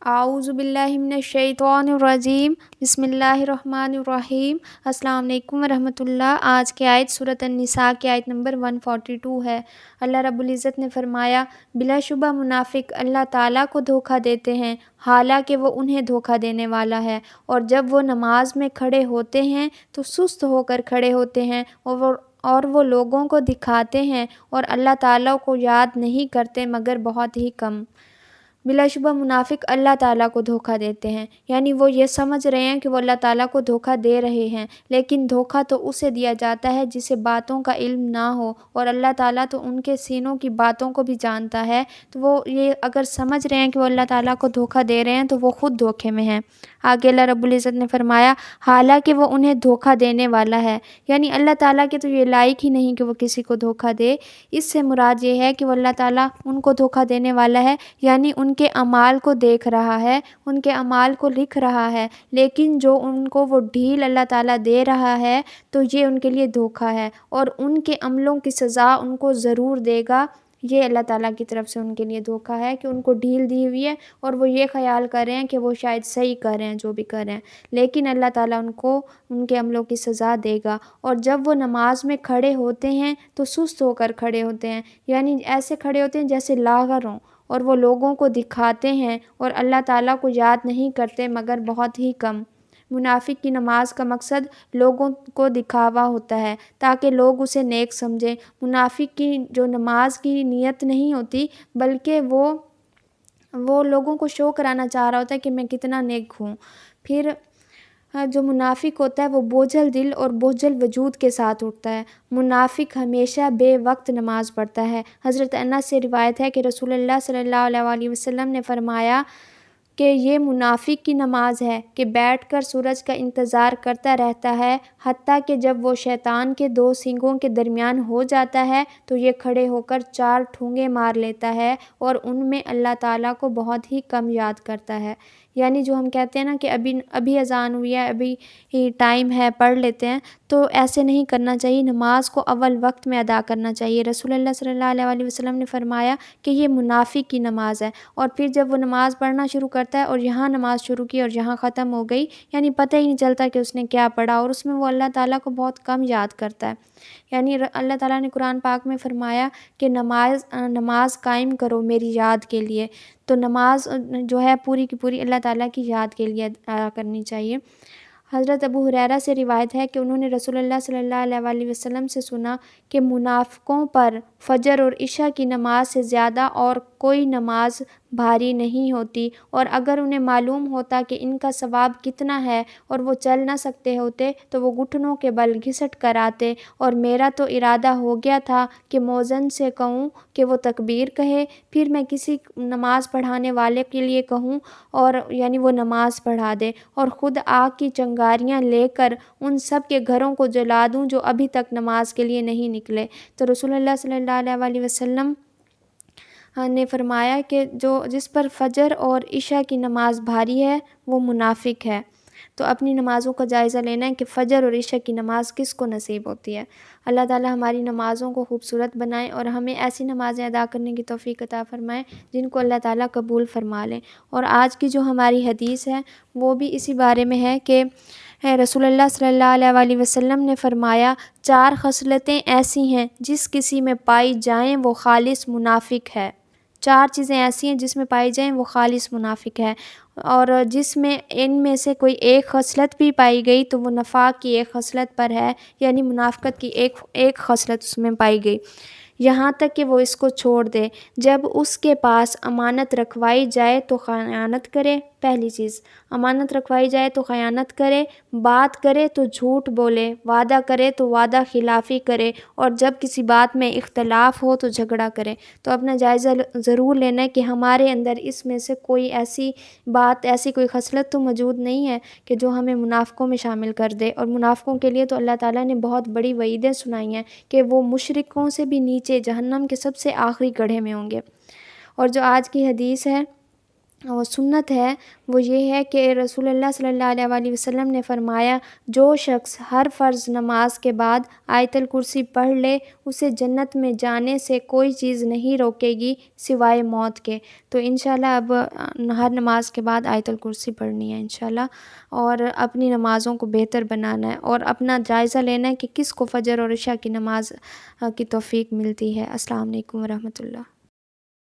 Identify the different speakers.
Speaker 1: اعوذ باللہ من الشیطان الرجیم بسم اللہ الرحمن الرحیم۔ السلام علیکم ورحمۃ اللہ۔ آج کی آیت سورۃ النساء کی آیت نمبر 142 ہے۔ اللہ رب العزت نے فرمایا، بلا شبہ منافق اللہ تعالیٰ کو دھوکہ دیتے ہیں، حالانکہ وہ انہیں دھوکہ دینے والا ہے، اور جب وہ نماز میں کھڑے ہوتے ہیں تو سست ہو کر کھڑے ہوتے ہیں اور وہ لوگوں کو دکھاتے ہیں اور اللہ تعالیٰ کو یاد نہیں کرتے مگر بہت ہی کم۔ بلا شبہ منافق اللہ تعالیٰ کو دھوکہ دیتے ہیں، یعنی وہ یہ سمجھ رہے ہیں کہ وہ اللہ تعالیٰ کو دھوکہ دے رہے ہیں، لیکن دھوکہ تو اسے دیا جاتا ہے جسے باتوں کا علم نہ ہو، اور اللہ تعالیٰ تو ان کے سینوں کی باتوں کو بھی جانتا ہے۔ تو وہ یہ اگر سمجھ رہے ہیں کہ وہ اللہ تعالیٰ کو دھوکہ دے رہے ہیں تو وہ خود دھوکے میں ہیں۔ آگے اللہ رب العزت نے فرمایا، حالانکہ وہ انہیں دھوکہ دینے والا ہے، یعنی اللہ تعالیٰ کے تو یہ لائق ہی نہیں کہ وہ کسی کو دھوکہ دے۔ اس سے مراد یہ ہے کہ وہ اللہ تعالیٰ ان کو دھوکہ دینے والا ہے، یعنی ان کے اعمال کو دیکھ رہا ہے، ان کے اعمال کو لکھ رہا ہے، لیکن جو ان کو وہ ڈھیل اللہ تعالیٰ دے رہا ہے تو یہ ان کے لیے دھوکہ ہے، اور ان کے عملوں کی سزا ان کو ضرور دے گا۔ یہ اللہ تعالیٰ کی طرف سے ان کے لیے دھوکہ ہے کہ ان کو ڈھیل دی ہوئی ہے اور وہ یہ خیال کر رہے ہیں کہ وہ شاید صحیح کر رہے ہیں جو بھی کر رہے ہیں، لیکن اللہ تعالیٰ ان کو ان کے عملوں کی سزا دے گا۔ اور جب وہ نماز میں کھڑے ہوتے ہیں تو سست ہو کر کھڑے ہوتے ہیں، یعنی ایسے کھڑے ہوتے ہیں جیسے لاغر ہوں، اور وہ لوگوں کو دکھاتے ہیں اور اللہ تعالیٰ کو یاد نہیں کرتے مگر بہت ہی کم۔ منافق کی نماز کا مقصد لوگوں کو دکھاوا ہوتا ہے تاکہ لوگ اسے نیک سمجھیں۔ منافق کی جو نماز کی نیت نہیں ہوتی، بلکہ وہ لوگوں کو شو کرانا چاہ رہا ہوتا ہے کہ میں کتنا نیک ہوں۔ پھر جو منافق ہوتا ہے وہ بوجھل دل اور بوجھل وجود کے ساتھ اٹھتا ہے۔ منافق ہمیشہ بے وقت نماز پڑھتا ہے۔ حضرت انس سے روایت ہے کہ رسول اللہ صلی اللہ علیہ وسلم نے فرمایا کہ یہ منافق کی نماز ہے کہ بیٹھ کر سورج کا انتظار کرتا رہتا ہے، حتیٰ کہ جب وہ شیطان کے دو سینگوں کے درمیان ہو جاتا ہے تو یہ کھڑے ہو کر 4 ٹھونگے مار لیتا ہے اور ان میں اللہ تعالیٰ کو بہت ہی کم یاد کرتا ہے۔ یعنی جو ہم کہتے ہیں نا کہ ابھی اذان ہوئی ہے، ابھی ہی ٹائم ہے، پڑھ لیتے ہیں، تو ایسے نہیں کرنا چاہیے۔ نماز کو اول وقت میں ادا کرنا چاہیے۔ رسول اللہ صلی اللہ علیہ وسلم نے فرمایا کہ یہ منافق کی نماز ہے، اور پھر جب وہ نماز پڑھنا شروع کرتا ہے اور یہاں نماز شروع کی اور یہاں ختم ہو گئی، یعنی پتہ ہی نہیں چلتا کہ اس نے کیا پڑھا، اور اس میں وہ اللہ تعالیٰ کو بہت کم یاد کرتا ہے۔ یعنی اللہ تعالیٰ نے قرآن پاک میں فرمایا کہ نماز قائم کرو میری یاد کے لیے، تو نماز جو ہے پوری کی پوری اللہ تعالیٰ کی یاد کے لیے ادا کرنی چاہیے۔ حضرت ابو ہریرہ سے روایت ہے کہ انہوں نے رسول اللہ صلی اللہ علیہ وسلم سے سنا کہ منافقوں پر فجر اور عشاء کی نماز سے زیادہ اور کوئی نماز بھاری نہیں ہوتی، اور اگر انہیں معلوم ہوتا کہ ان کا ثواب کتنا ہے اور وہ چل نہ سکتے ہوتے تو وہ گھٹنوں کے بل گھسٹ کر آتے، اور میرا تو ارادہ ہو گیا تھا کہ مؤذن سے کہوں کہ وہ تکبیر کہے، پھر میں کسی نماز پڑھانے والے کے لیے کہوں اور یعنی وہ نماز پڑھا دے، اور خود آگ کی چنگاریاں لے کر ان سب کے گھروں کو جلا دوں جو ابھی تک نماز کے لیے نہیں نکلے۔ تو رسول اللہ صلی اللہ علیہ وسلم نے فرمایا کہ جس پر فجر اور عشاء کی نماز بھاری ہے وہ منافق ہے۔ تو اپنی نمازوں کا جائزہ لینا ہے کہ فجر اور عشاء کی نماز کس کو نصیب ہوتی ہے۔ اللہ تعالیٰ ہماری نمازوں کو خوبصورت بنائے اور ہمیں ایسی نمازیں ادا کرنے کی توفیق عطا فرمائے جن کو اللہ تعالیٰ قبول فرما لے۔ اور آج کی جو ہماری حدیث ہے وہ بھی اسی بارے میں ہے کہ رسول اللہ صلی اللہ علیہ وسلم نے فرمایا، 4 خصلتیں ایسی ہیں جس کسی میں پائی جائیں وہ خالص منافق ہے۔ 4 چیزیں ایسی ہیں جس میں پائی جائیں وہ خالص منافق ہے، اور جس میں ان میں سے کوئی ایک خصلت بھی پائی گئی تو وہ نفاق کی ایک خصلت پر ہے، یعنی منافقت کی ایک خصلت اس میں پائی گئی، یہاں تک کہ وہ اس کو چھوڑ دے۔ جب اس کے پاس امانت رکھوائی جائے تو خیانت کرے۔ پہلی چیز، امانت رکھوائی جائے تو خیانت کرے، بات کرے تو جھوٹ بولے، وعدہ کرے تو وعدہ خلافی کرے، اور جب کسی بات میں اختلاف ہو تو جھگڑا کرے۔ تو اپنا جائزہ ضرور لینا ہے کہ ہمارے اندر اس میں سے کوئی ایسی بات، ایسی کوئی خصلت تو موجود نہیں ہے کہ جو ہمیں منافقوں میں شامل کر دے۔ اور منافقوں کے لیے تو اللہ تعالیٰ نے بہت بڑی وعیدیں سنائی ہیں کہ وہ مشرکوں سے بھی نیچے جہنم کے سب سے آخری گڑھے میں ہوں گے۔ اور جو آج کی حدیث ہے سنت ہے وہ یہ ہے کہ رسول اللہ صلی اللہ علیہ وآلہ وسلم نے فرمایا جو شخص ہر فرض نماز کے بعد آیت الکرسی پڑھ لے اسے جنت میں جانے سے کوئی چیز نہیں روکے گی سوائے موت کے۔ تو انشاءاللہ اب ہر نماز کے بعد آیت الکرسی پڑھنی ہے انشاءاللہ، اور اپنی نمازوں کو بہتر بنانا ہے، اور اپنا جائزہ لینا ہے کہ کس کو فجر اور عشاء کی نماز کی توفیق ملتی ہے۔ السلام علیکم ورحمۃ اللہ۔